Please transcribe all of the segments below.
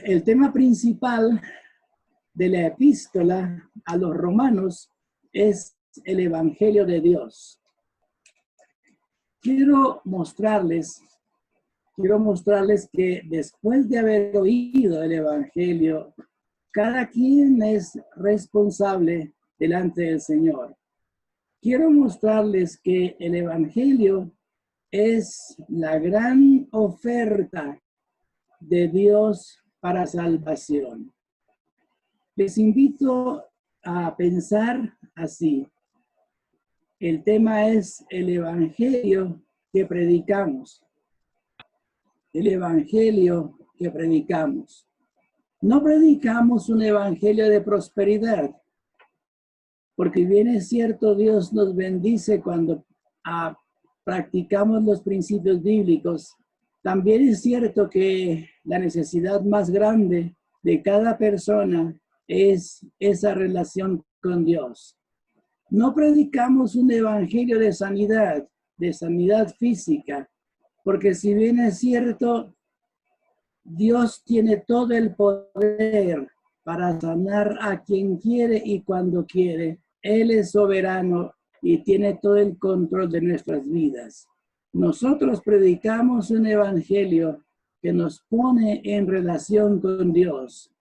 El tema principal de la epístola a los romanos es el Evangelio de Dios. Quiero mostrarles que después de haber oído el Evangelio, cada quien es responsable delante del Señor. Quiero mostrarles que el Evangelio es la gran oferta de Dios para salvación. Les invito a pensar así. El tema es el Evangelio que predicamos. El Evangelio que predicamos. No predicamos un Evangelio de prosperidad, porque bien es cierto, Dios nos bendice cuando practicamos los principios bíblicos. También es cierto que la necesidad más grande de cada persona es esa relación con Dios. No predicamos un evangelio de sanidad física, porque si bien es cierto, Dios tiene todo el poder para sanar a quien quiere y cuando quiere. Él es soberano y tiene todo el control de nuestras vidas. Nosotros predicamos un evangelio que nos pone en relación con Dios.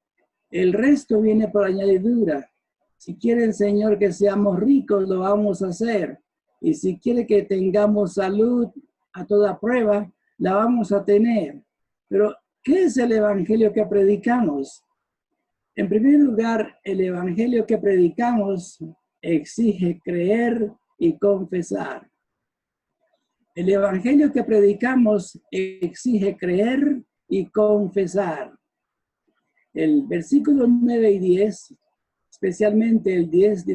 El resto viene por añadidura. Si quiere el Señor que seamos ricos, lo vamos a hacer. Y si quiere que tengamos salud a toda prueba, la vamos a tener. Pero, ¿qué es el evangelio que predicamos? En primer lugar, el evangelio que predicamos exige creer y confesar. El evangelio que predicamos exige creer y confesar. El versículo 9 y 10, especialmente el 10,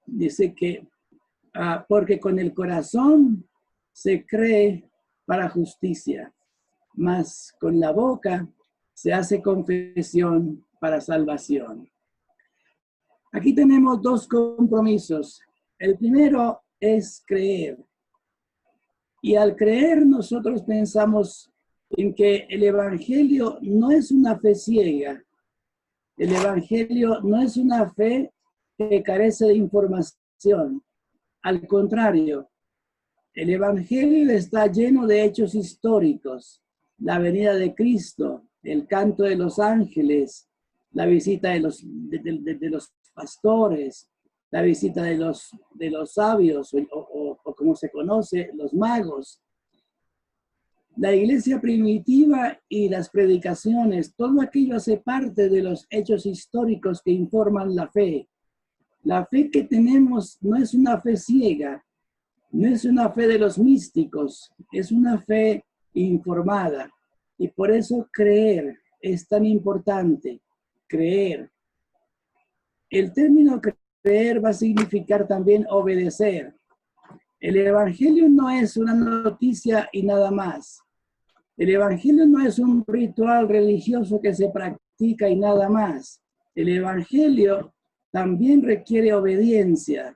dice que porque con el corazón se cree para justicia, mas con la boca se hace confesión para salvación. Aquí tenemos dos compromisos. El primero es creer. Y al creer nosotros pensamos en que el evangelio no es una fe ciega. El evangelio no es una fe que carece de información. Al contrario, el evangelio está lleno de hechos históricos. La venida de Cristo, el canto de los ángeles, la visita de los pastores, la visita de los sabios o como se conoce, los magos. La iglesia primitiva y las predicaciones, todo aquello hace parte de los hechos históricos que informan la fe. La fe que tenemos no es una fe ciega, no es una fe de los místicos, es una fe informada. Y por eso creer es tan importante, creer. El término creer va a significar también obedecer. El evangelio no es una noticia y nada más. El evangelio no es un ritual religioso que se practica y nada más. El evangelio también requiere obediencia,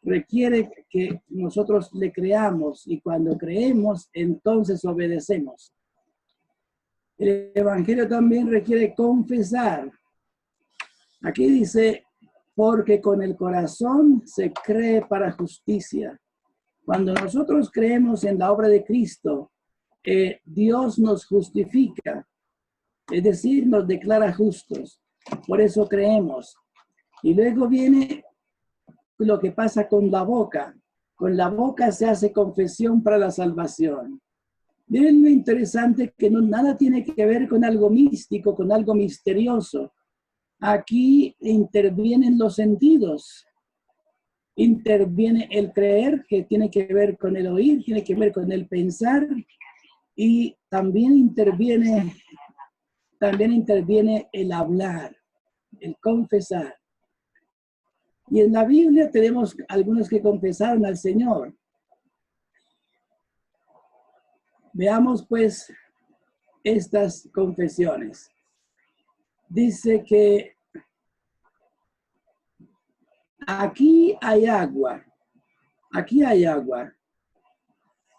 requiere que nosotros le creamos y cuando creemos, entonces obedecemos. El evangelio también requiere confesar. Aquí dice, porque con el corazón se cree para justicia. Cuando nosotros creemos en la obra de Cristo, Dios nos justifica, es decir, nos declara justos. Por eso creemos. Y luego viene lo que pasa con la boca. Con la boca se hace confesión para la salvación. Miren lo interesante que nada tiene que ver con algo místico, con algo misterioso. Aquí intervienen los sentidos. Interviene el creer, que tiene que ver con el oír, tiene que ver con el pensar, y también interviene el hablar, el confesar. Y en la Biblia tenemos algunos que confesaron al Señor. Veamos pues estas confesiones. Dice que aquí hay agua. Aquí hay agua.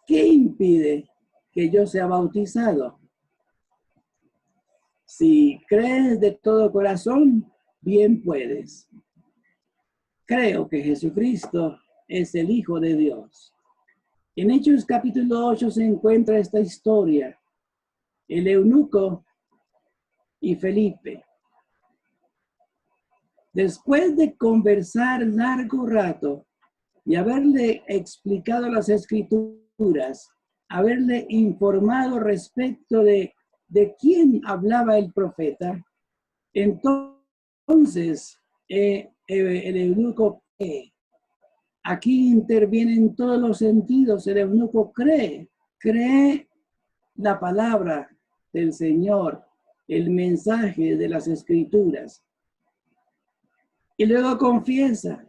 ¿Qué impide que yo sea bautizado? Si crees de todo corazón, bien puedes. Creo que Jesucristo es el Hijo de Dios. En Hechos capítulo 8 se encuentra esta historia. El eunuco y Felipe. Después de conversar largo rato y haberle explicado las escrituras, haberle informado respecto de quién hablaba el profeta, entonces el eunuco cree. Aquí intervienen todos los sentidos. El eunuco cree la palabra del Señor, el mensaje de las escrituras. Y luego confiesa.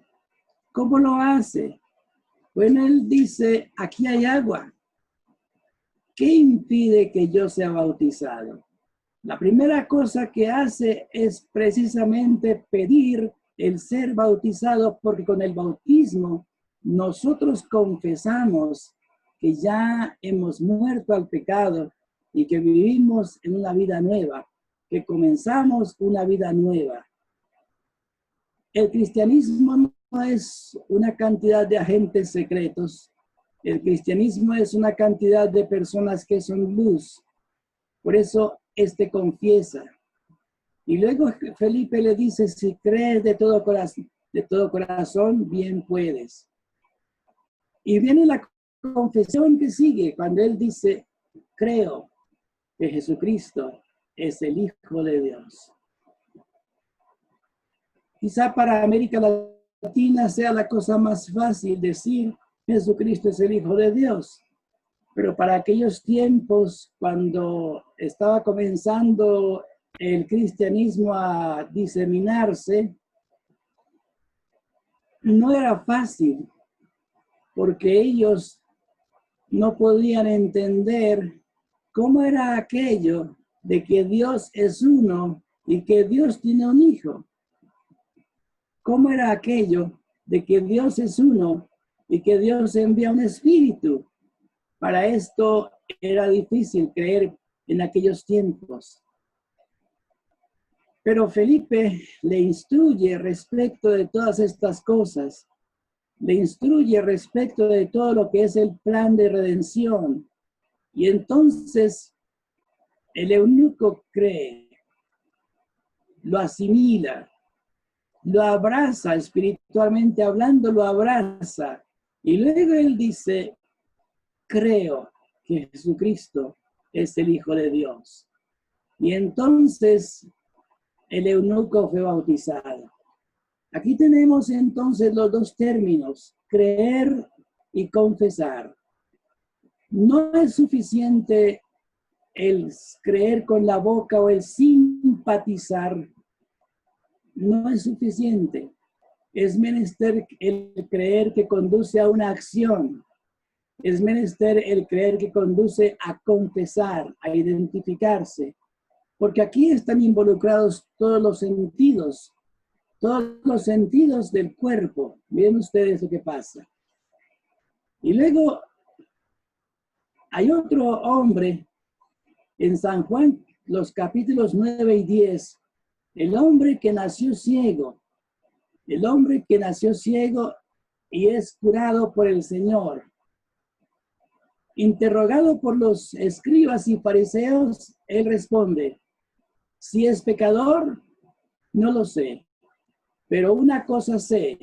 ¿Cómo lo hace? Bueno, él dice, aquí hay agua. ¿Qué impide que yo sea bautizado? La primera cosa que hace es precisamente pedir el ser bautizado, porque con el bautismo nosotros confesamos que ya hemos muerto al pecado y que vivimos en una vida nueva, que comenzamos una vida nueva. El cristianismo no es una cantidad de agentes secretos. El cristianismo es una cantidad de personas que son luz. Por eso confiesa. Y luego Felipe le dice, si crees de todo corazón, bien puedes. Y viene la confesión que sigue cuando él dice, creo que Jesucristo es el Hijo de Dios. Quizá para América Latina sea la cosa más fácil decir, Jesucristo es el Hijo de Dios. Pero para aquellos tiempos, cuando estaba comenzando el cristianismo a diseminarse, no era fácil, porque ellos no podían entender cómo era aquello de que Dios es uno y que Dios tiene un hijo. ¿Cómo era aquello de que Dios es uno y que Dios envía un espíritu? Para esto era difícil creer en aquellos tiempos. Pero Felipe le instruye respecto de todas estas cosas. Le instruye respecto de todo lo que es el plan de redención. Y entonces el eunuco cree, lo asimila, lo abraza, espiritualmente hablando, lo abraza. Y luego él dice, creo que Jesucristo es el Hijo de Dios. Y entonces el eunuco fue bautizado. Aquí tenemos entonces los dos términos, creer y confesar. No es suficiente el creer con la boca o el simpatizar. No es suficiente. Es menester el creer que conduce a una acción. Es menester el creer que conduce a confesar, a identificarse. Porque aquí están involucrados todos los sentidos del cuerpo. Miren ustedes lo que pasa. Y luego hay otro hombre en San Juan, los capítulos 9 y 10, el hombre que nació ciego y es curado por el Señor. Interrogado por los escribas y fariseos, él responde, si es pecador, no lo sé, pero una cosa sé,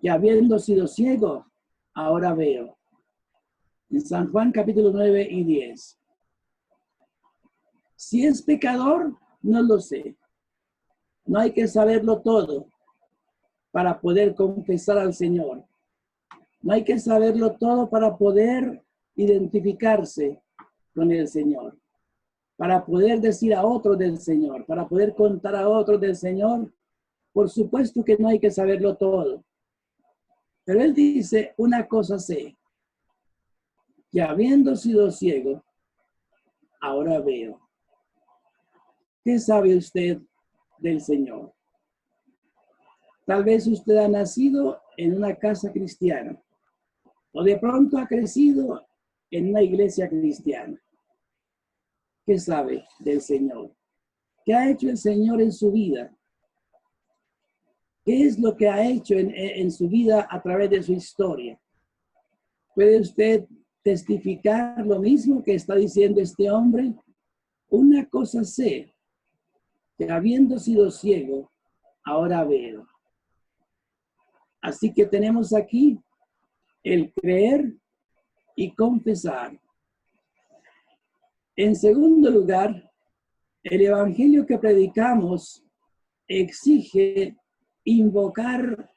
que habiendo sido ciego, ahora veo. En San Juan capítulo 9 y 10. Si es pecador, no lo sé. No hay que saberlo todo para poder confesar al Señor. No hay que saberlo todo para poder identificarse con el Señor. Para poder decir a otros del Señor, para poder contar a otros del Señor. Por supuesto que no hay que saberlo todo. Pero él dice, una cosa sé, que habiendo sido ciego, ahora veo. ¿Qué sabe usted del Señor? Tal vez usted ha nacido en una casa cristiana o de pronto ha crecido en una iglesia cristiana. ¿Qué sabe del Señor? ¿Qué ha hecho el Señor en su vida? ¿Qué es lo que ha hecho en su vida a través de su historia? ¿Puede usted testificar lo mismo que está diciendo este hombre? Una cosa sé, que habiendo sido ciego, ahora veo. Así que tenemos aquí el creer y confesar. En segundo lugar, el evangelio que predicamos exige invocar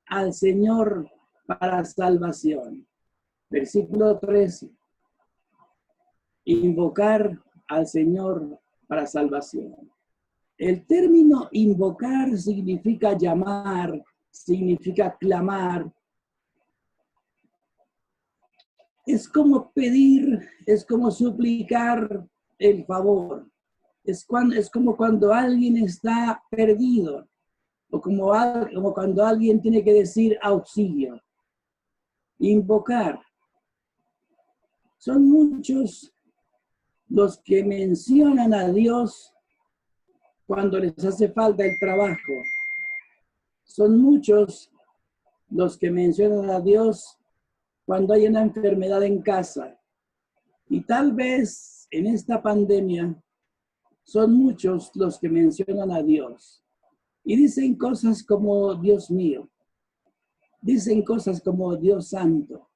al Señor para salvación. Versículo 13. Invocar al Señor para salvación. El término invocar significa llamar, significa clamar. Es como pedir, es como suplicar el favor. Es como cuando alguien está perdido o como cuando alguien tiene que decir auxilio. Invocar. Son muchos los que mencionan a Dios cuando les hace falta el trabajo. Son muchos los que mencionan a Dios cuando hay una enfermedad en casa. Y tal vez en esta pandemia son muchos los que mencionan a Dios. Y dicen cosas como Dios mío. Dicen cosas como Dios santo.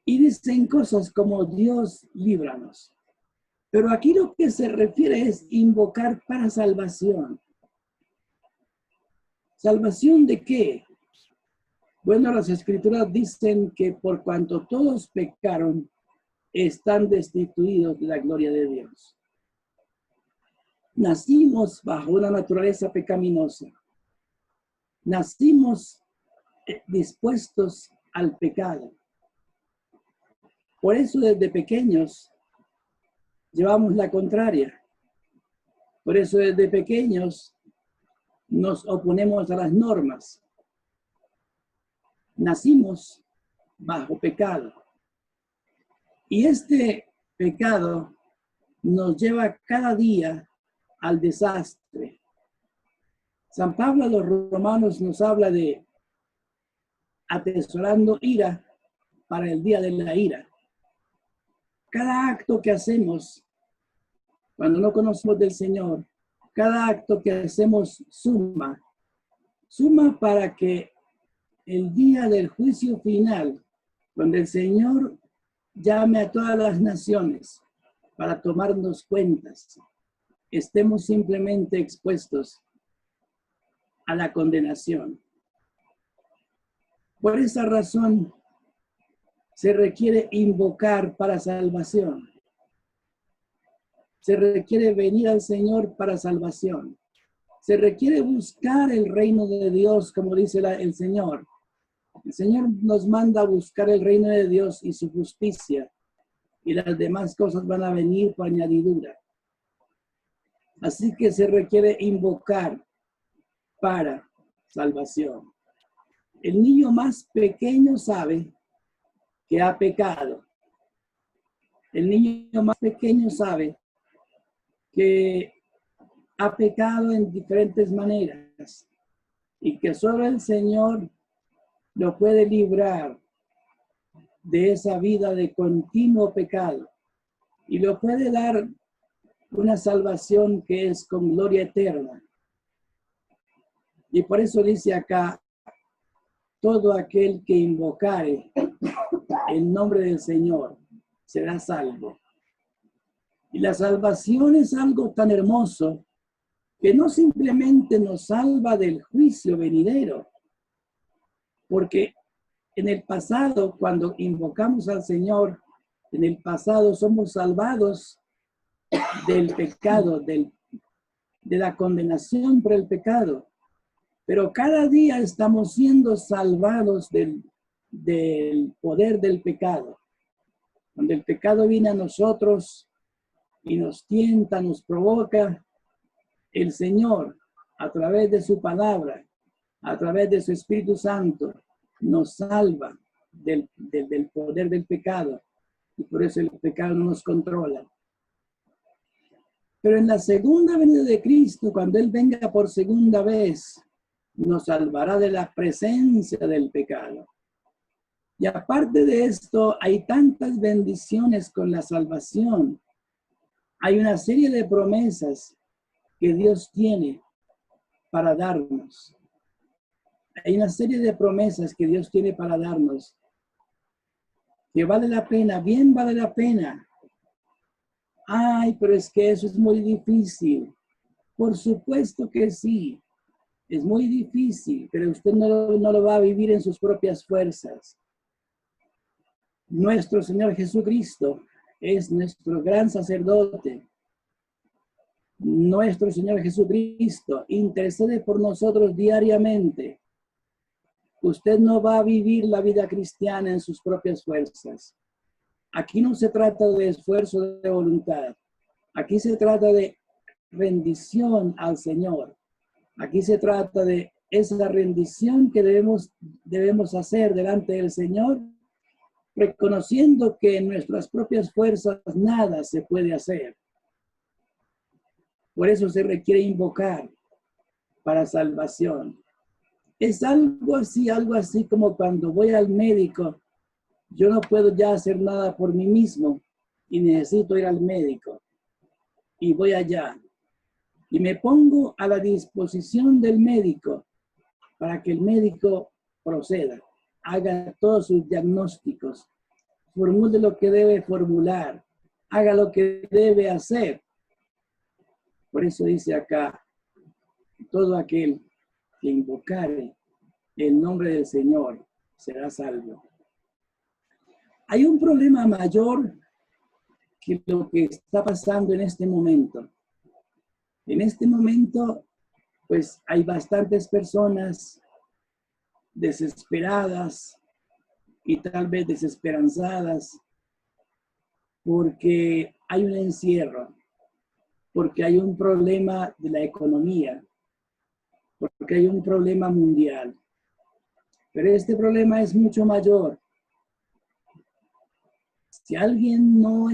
Y dicen cosas como Dios líbranos. Pero aquí lo que se refiere es invocar para salvación. ¿Salvación de qué? Bueno, las escrituras dicen que por cuanto todos pecaron, están destituidos de la gloria de Dios. Nacimos bajo una naturaleza pecaminosa. Nacimos dispuestos al pecado. Por eso desde pequeños llevamos la contraria. Por eso desde pequeños nos oponemos a las normas. Nacimos bajo pecado. Y este pecado nos lleva cada día al desastre. San Pablo a los romanos nos habla de atesorando ira para el día de la ira. Cada acto que hacemos cuando no conocemos del Señor, cada acto que hacemos suma para que el día del juicio final, donde el Señor llame a todas las naciones para tomarnos cuentas, estemos simplemente expuestos a la condenación. Por esa razón, se requiere invocar para salvación. Se requiere venir al Señor para salvación. Se requiere buscar el reino de Dios, como dice el Señor. El Señor nos manda a buscar el reino de Dios y su justicia, y las demás cosas van a venir por añadidura. Así que se requiere invocar para salvación. El niño más pequeño sabe que ha pecado. El niño más pequeño sabe que ha pecado en diferentes maneras y que solo el Señor lo puede librar de esa vida de continuo pecado y lo puede dar una salvación que es con gloria eterna. Y por eso dice acá, todo aquel que invocare el nombre del Señor será salvo. Y la salvación es algo tan hermoso que no simplemente nos salva del juicio venidero, porque en el pasado, cuando invocamos al Señor, en el pasado somos salvados del pecado, de la condenación por el pecado. Pero cada día estamos siendo salvados del poder del pecado. Cuando el pecado viene a nosotros y nos tienta, nos provoca, el Señor, a través de su palabra, a través de su Espíritu Santo, nos salva del poder del pecado. Y por eso el pecado no nos controla. Pero en la segunda venida de Cristo, cuando Él venga por segunda vez, nos salvará de la presencia del pecado. Y aparte de esto, hay tantas bendiciones con la salvación. Hay una serie de promesas que Dios tiene para darnos. Hay una serie de promesas que Dios tiene para darnos, que vale la pena, bien vale la pena. Ay, pero es que eso es muy difícil. Por supuesto que sí, es muy difícil, pero usted no lo va a vivir en sus propias fuerzas. Nuestro Señor Jesucristo es nuestro gran sacerdote. Nuestro Señor Jesucristo intercede por nosotros diariamente. Usted no va a vivir la vida cristiana en sus propias fuerzas. Aquí no se trata de esfuerzo de voluntad. Aquí se trata de rendición al Señor. Aquí se trata de esa rendición que debemos hacer delante del Señor, reconociendo que en nuestras propias fuerzas nada se puede hacer. Por eso se requiere invocar para salvación. Es algo así como cuando voy al médico, yo no puedo ya hacer nada por mí mismo y necesito ir al médico. Y voy allá y me pongo a la disposición del médico para que el médico proceda, haga todos sus diagnósticos, formule lo que debe formular, haga lo que debe hacer. Por eso dice acá, todo aquel que invocare el nombre del Señor será salvo. Hay un problema mayor que lo que está pasando en este momento. En este momento, pues hay bastantes personas desesperadas y tal vez desesperanzadas porque hay un encierro, porque hay un problema de la economía, porque hay un problema mundial. Pero este problema es mucho mayor. Si alguien no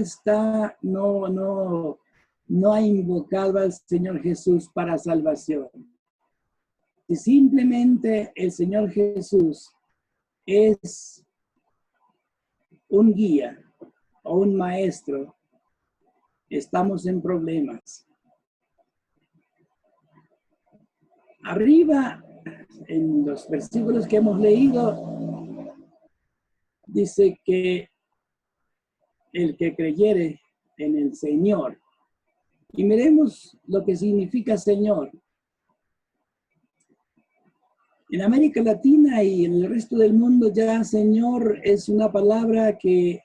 ha invocado al Señor Jesús para salvación, si simplemente el Señor Jesús es un guía o un maestro, estamos en problemas. Arriba, en los versículos que hemos leído, dice que el que creyere en el Señor. Y miremos lo que significa Señor. En América Latina y en el resto del mundo ya Señor es una palabra que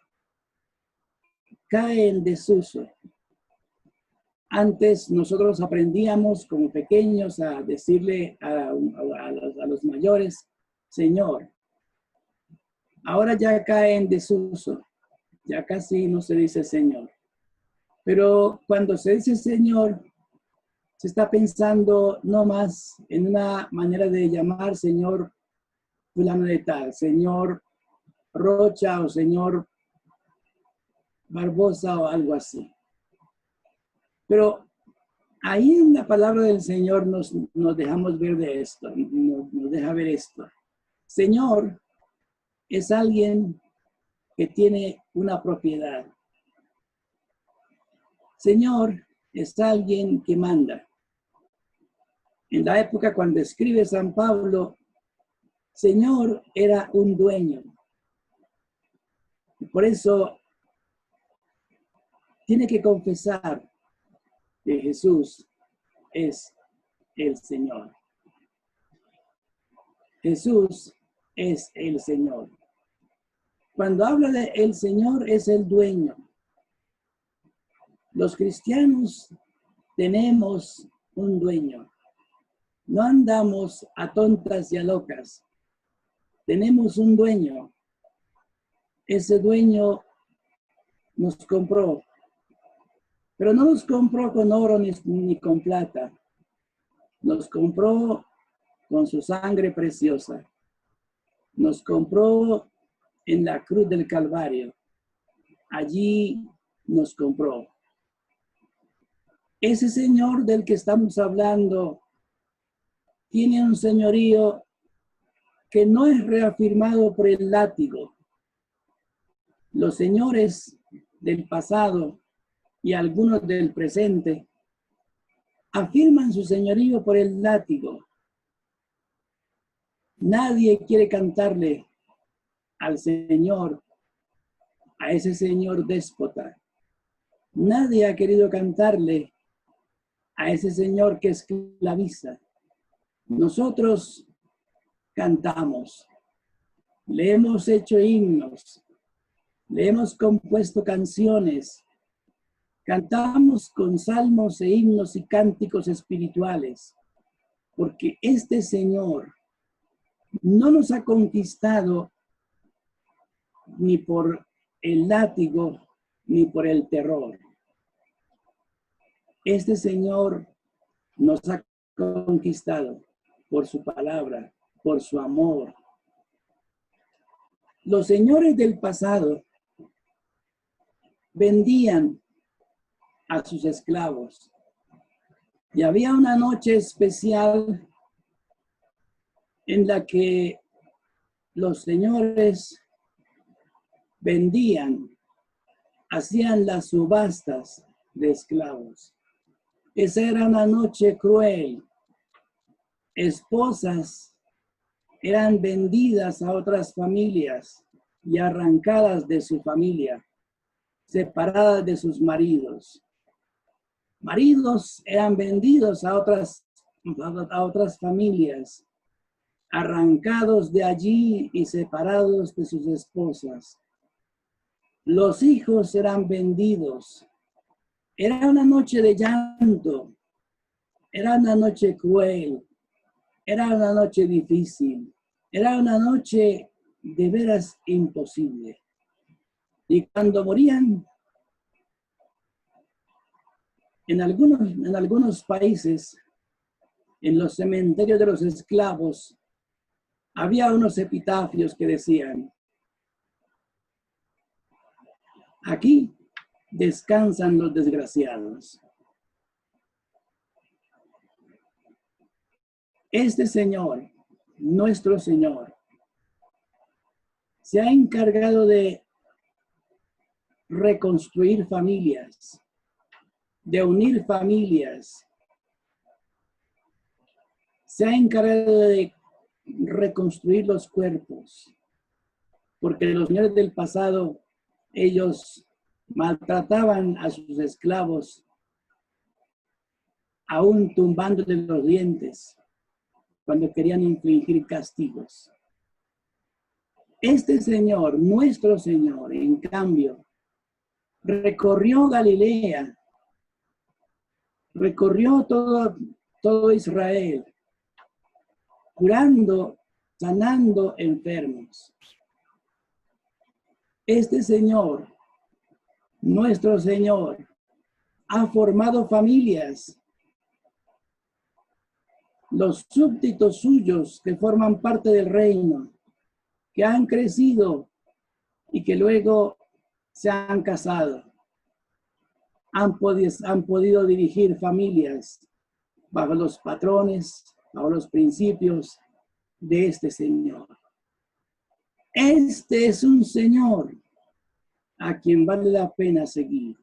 cae en desuso. Antes nosotros aprendíamos como pequeños a decirle a los mayores, Señor. Ahora ya cae en desuso. Ya casi no se dice Señor. Pero cuando se dice Señor, se está pensando no más en una manera de llamar Señor fulano de tal, Señor Rocha o Señor Barbosa o algo así. Pero ahí en la palabra del Señor nos dejamos ver de esto, nos deja ver esto. Señor es alguien que tiene una propiedad. Señor es alguien que manda. En la época cuando escribe San Pablo, Señor era un dueño. Y por eso tiene que confesar que Jesús es el Señor. Jesús es el Señor. Cuando habla de el Señor es el dueño. Los cristianos tenemos un dueño. No andamos a tontas y a locas. Tenemos un dueño. Ese dueño nos compró. Pero no nos compró con oro ni con plata. Nos compró con su sangre preciosa. Nos compró en la cruz del Calvario. Allí nos compró. Ese Señor del que estamos hablando tiene un señorío que no es reafirmado por el látigo. Los señores del pasado y algunos del presente afirman su señorío por el látigo. Nadie quiere cantarle al Señor, a ese Señor déspota. Nadie ha querido cantarle a ese Señor que esclaviza. Nosotros cantamos, le hemos hecho himnos, le hemos compuesto canciones, cantamos con salmos e himnos y cánticos espirituales, porque este Señor no nos ha conquistado ni por el látigo ni por el terror. Este Señor nos ha conquistado por su palabra, por su amor. Los señores del pasado vendían a sus esclavos y había una noche especial en la que los señores vendían, hacían las subastas de esclavos. Esa era una noche cruel. Esposas eran vendidas a otras familias y arrancadas de su familia, separadas de sus maridos. Maridos eran vendidos a otras familias, arrancados de allí y separados de sus esposas. Los hijos eran vendidos. Era una noche de llanto, era una noche cruel, era una noche difícil, era una noche de veras imposible. Y cuando morían, en algunos países, en los cementerios de los esclavos, había unos epitafios que decían: aquí descansan los desgraciados. Este Señor, nuestro Señor, se ha encargado de reconstruir familias, de unir familias. Se ha encargado de reconstruir los cuerpos, porque los señores del pasado, ellos maltrataban a sus esclavos, aún tumbándoles los dientes, cuando querían infligir castigos. Este Señor, nuestro Señor, en cambio, recorrió Galilea, recorrió todo Israel, curando, sanando enfermos. Este Señor, nuestro Señor, ha formado familias. Los súbditos suyos que forman parte del reino, que han crecido y que luego se han casado, han podido dirigir familias bajo los patrones, bajo los principios de este Señor. Este es un Señor a quien vale la pena seguir.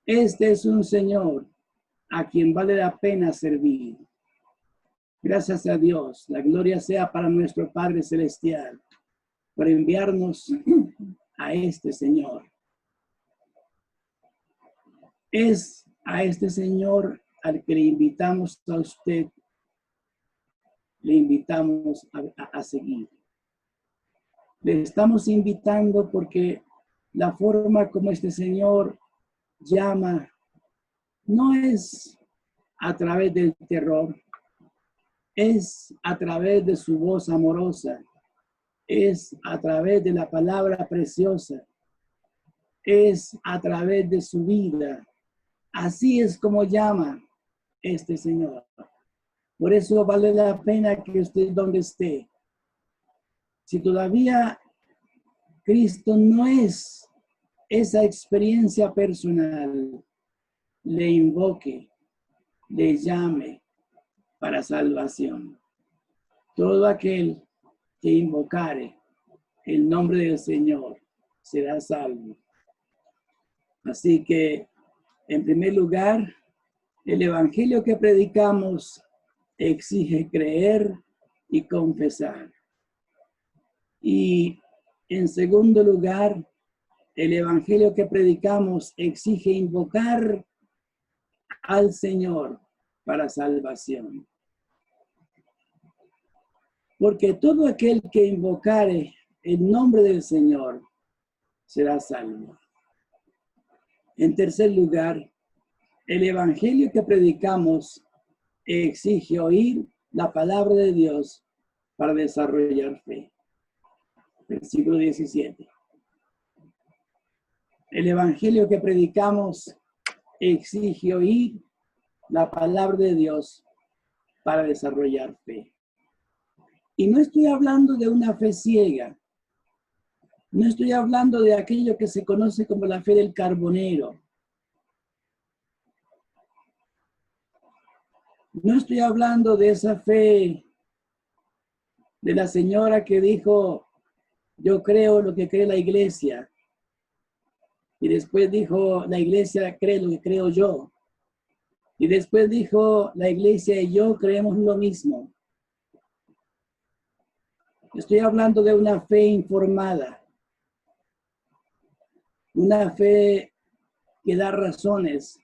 Este es un Señor a quien vale la pena servir. Gracias a Dios, la gloria sea para nuestro Padre Celestial por enviarnos a este Señor. Es a este Señor al que le invitamos a usted, le invitamos a seguir. Le estamos invitando porque la forma como este Señor llama no es a través del terror, es a través de su voz amorosa, es a través de la palabra preciosa, es a través de su vida. Así es como llama este Señor. Por eso vale la pena que usted donde esté. Si todavía Cristo no es esa experiencia personal, le invoque, le llame para salvación. Todo aquel que invocare el nombre del Señor será salvo. Así que, en primer lugar, el evangelio que predicamos exige creer y confesar. Y en segundo lugar, el evangelio que predicamos exige invocar al Señor para salvación. Porque todo aquel que invocare el nombre del Señor será salvo. En tercer lugar, el evangelio que predicamos exige oír la palabra de Dios para desarrollar fe. Versículo 17. El evangelio que predicamos exige oír la palabra de Dios para desarrollar fe. Y no estoy hablando de una fe ciega. No estoy hablando de aquello que se conoce como la fe del carbonero. No estoy hablando de esa fe de la señora que dijo, yo creo lo que cree la iglesia. Y después dijo, la iglesia cree lo que creo yo. Y después dijo, la iglesia y yo creemos lo mismo. Estoy hablando de una fe informada. Una fe que da razones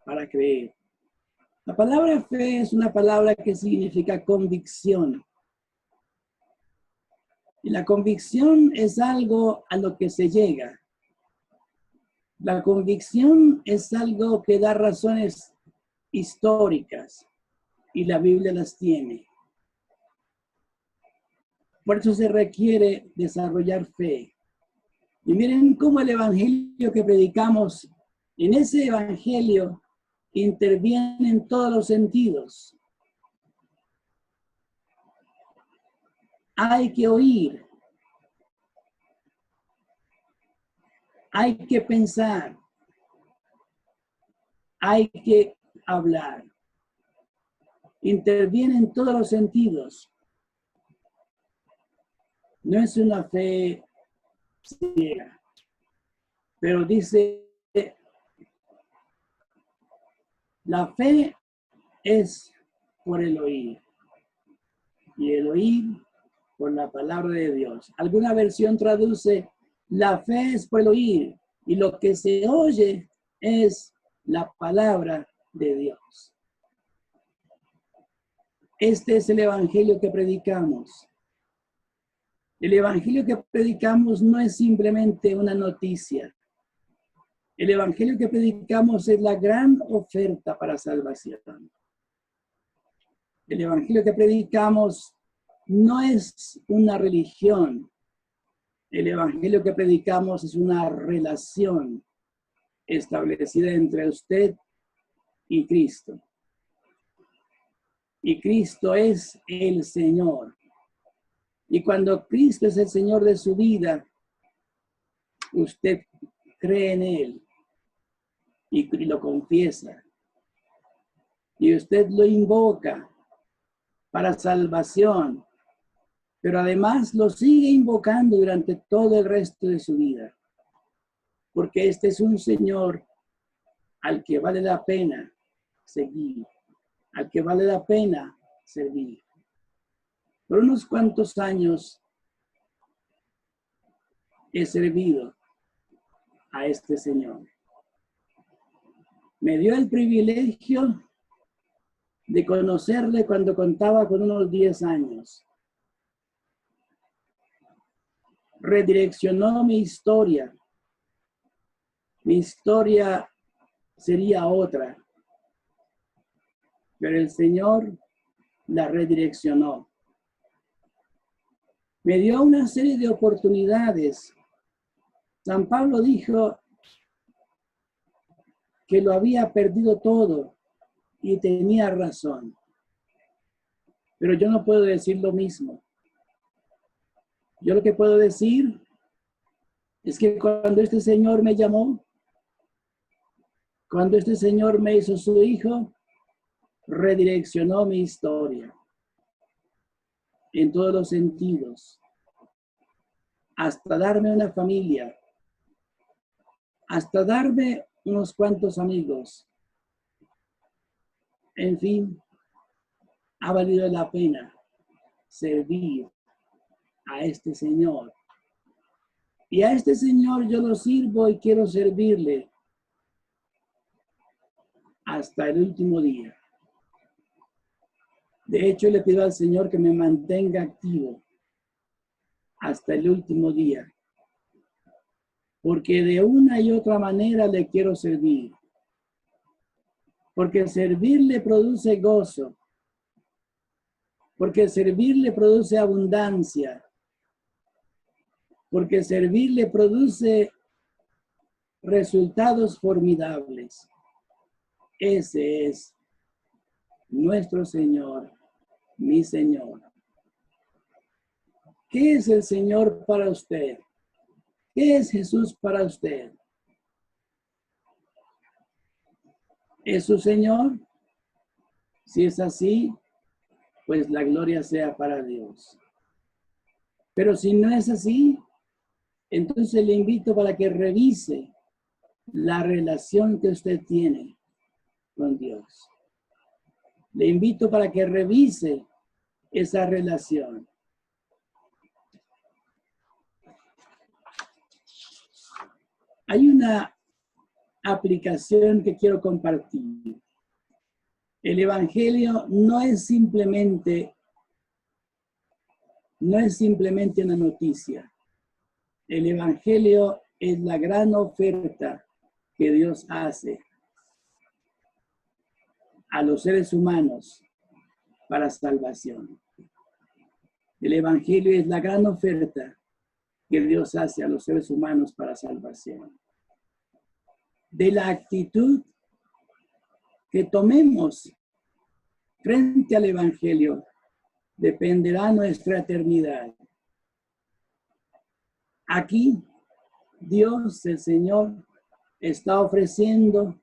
para creer. La palabra fe es una palabra que significa convicción. Y la convicción es algo a lo que se llega. La convicción es algo que da razones históricas y la Biblia las tiene. Por eso se requiere desarrollar fe. Y miren cómo el evangelio que predicamos, en ese evangelio interviene en todos los sentidos. Hay que oír. Hay que pensar. Hay que hablar. Interviene en todos los sentidos. No es una fe ciega, pero dice, la fe es por el oír y el oír por la palabra de Dios. Alguna versión traduce, la fe es por el oír y lo que se oye es la palabra de Dios. Este es el evangelio que predicamos. El evangelio que predicamos no es simplemente una noticia. El evangelio que predicamos es la gran oferta para salvación. El evangelio que predicamos no es una religión. El evangelio que predicamos es una relación establecida entre usted y Cristo. Y Cristo es el Señor. Y cuando Cristo es el Señor de su vida, usted cree en Él y lo confiesa. Y usted lo invoca para salvación, pero además lo sigue invocando durante todo el resto de su vida. Porque este es un Señor al que vale la pena seguir, al que vale la pena servir. Por unos cuantos años he servido a este Señor. Me dio el privilegio de conocerle cuando contaba con unos 10 años. Redireccionó mi historia. Mi historia sería otra, pero el Señor la redireccionó. Me dio una serie de oportunidades. San Pablo dijo que lo había perdido todo y tenía razón. Pero yo no puedo decir lo mismo. Yo lo que puedo decir es que cuando este Señor me llamó, Cuando este Señor me hizo su hijo, redireccionó mi historia en todos los sentidos, hasta darme una familia, hasta darme unos cuantos amigos. En fin, ha valido la pena servir a este Señor. Y a este Señor yo lo sirvo y quiero servirle hasta el último día. De hecho, le pido al Señor que me mantenga activo hasta el último día, porque de una y otra manera le quiero servir, porque servirle produce gozo, porque servirle produce abundancia, porque servirle produce resultados formidables. Ese es nuestro Señor, mi Señor. ¿Qué es el Señor para usted? ¿Qué es Jesús para usted? ¿Es su Señor? Si es así, pues la gloria sea para Dios. Pero si no es así, entonces le invito para que revise la relación que usted tiene con Dios. Le invito para que revise esa relación. Hay una aplicación que quiero compartir. El Evangelio no es simplemente una noticia. El Evangelio es la gran oferta que Dios hace a los seres humanos para salvación. El Evangelio es la gran oferta que Dios hace a los seres humanos para salvación. De la actitud que tomemos frente al Evangelio dependerá nuestra eternidad. Aquí, Dios, el Señor, está ofreciendo,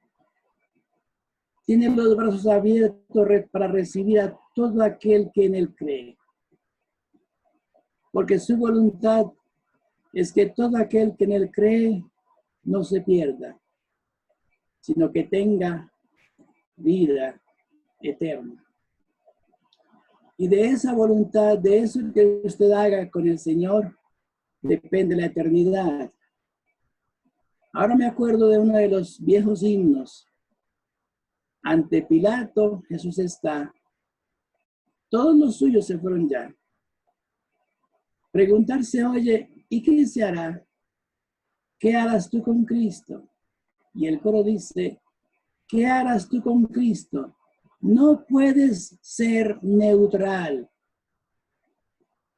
tiene los brazos abiertos para recibir a todo aquel que en Él cree. Porque su voluntad es que todo aquel que en Él cree no se pierda, sino que tenga vida eterna. Y de esa voluntad, de eso que usted haga con el Señor, depende la eternidad. Ahora me acuerdo de uno de los viejos himnos. Ante Pilato, Jesús está. Todos los suyos se fueron ya. Preguntarse, oye, ¿y qué se hará? ¿Qué harás tú con Cristo? Y el coro dice, ¿qué harás tú con Cristo? No puedes ser neutral.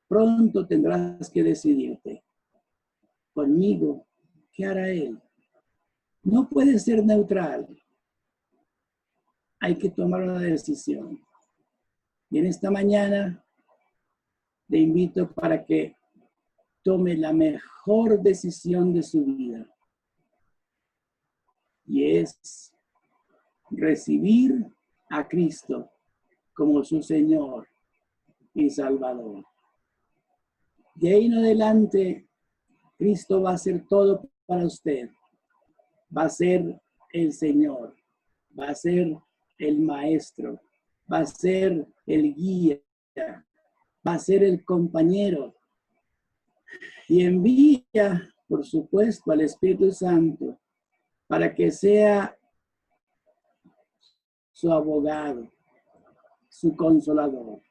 Pronto tendrás que decidirte. Conmigo, ¿qué hará Él? No puedes ser neutral. Hay que tomar una decisión. Y en esta mañana le invito para que tome la mejor decisión de su vida. Y es recibir a Cristo como su Señor y Salvador. De ahí en adelante, Cristo va a ser todo para usted. Va a ser el Señor, va a ser el Maestro, va a ser el guía, va a ser el compañero. Y envía, por supuesto, al Espíritu Santo para que sea su abogado, su consolador.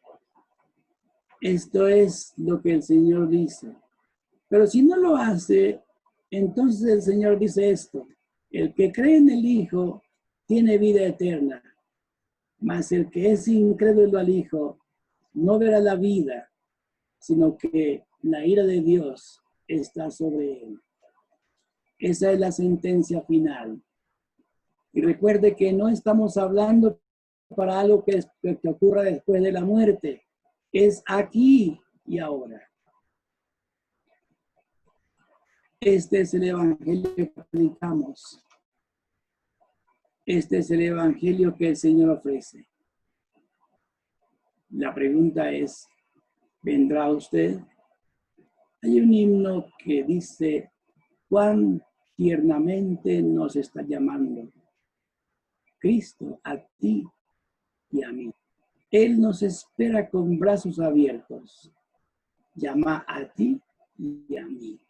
Esto es lo que el Señor dice. Pero si no lo hace, entonces el Señor dice esto: el que cree en el Hijo tiene vida eterna, mas el que es incrédulo al Hijo no verá la vida, sino que la ira de Dios está sobre él. Esa es la sentencia final. Y recuerde que no estamos hablando para algo que ocurra después de la muerte. Es aquí y ahora. Este es el evangelio que predicamos. Este es el evangelio que el Señor ofrece. La pregunta es, ¿vendrá usted? Hay un himno que dice, cuán tiernamente nos está llamando Cristo a ti y a mí. Él nos espera con brazos abiertos. Llama a ti y a mí.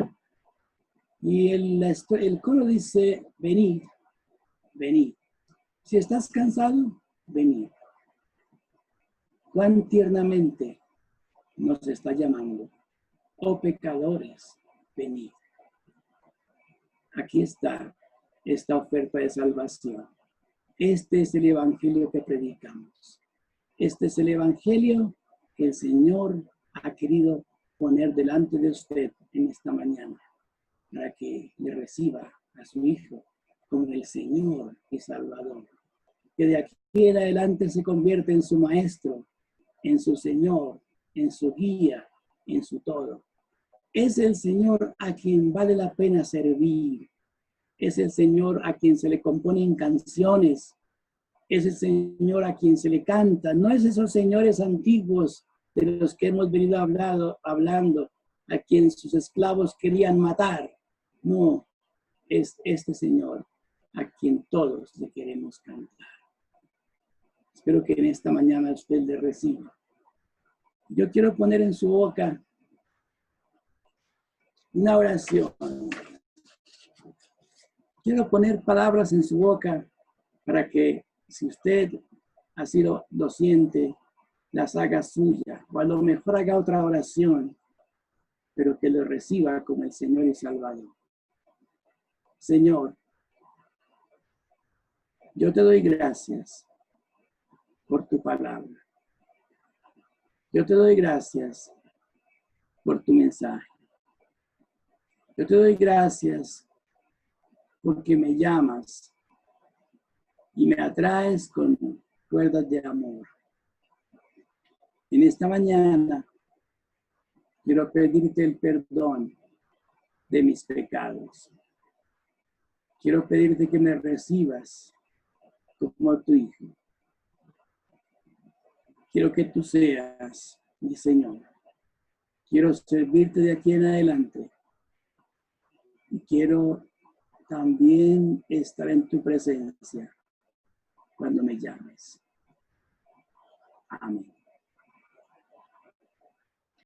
Y el coro dice, venid, venid. Si estás cansado, venid. Cuán tiernamente nos está llamando. Oh pecadores, venid. Aquí está esta oferta de salvación. Este es el evangelio que predicamos. Este es el evangelio que el Señor ha querido poner delante de usted en esta mañana, para que le reciba a su Hijo como el Señor y Salvador. Que de aquí en adelante se convierte en su Maestro, en su Señor, en su guía, en su todo. Es el Señor a quien vale la pena servir. Es el Señor a quien se le componen canciones. Es el Señor a quien se le canta. No es esos señores antiguos de los que hemos venido hablando, a quien sus esclavos querían matar. No, es este Señor a quien todos le queremos cantar. Espero que en esta mañana usted le reciba. Yo quiero poner en su boca una oración. Quiero poner palabras en su boca para que si usted así lo siente, las haga suya, o a lo mejor haga otra oración, pero que lo reciba como el Señor y Salvador. Señor, yo te doy gracias por tu palabra. Yo te doy gracias por tu mensaje. Yo te doy gracias porque me llamas y me atraes con cuerdas de amor. En esta mañana quiero pedirte el perdón de mis pecados. Quiero pedirte que me recibas como tu Hijo. Quiero que tú seas mi Señor. Quiero servirte de aquí en adelante. Y quiero también estar en tu presencia cuando me llames. Amén.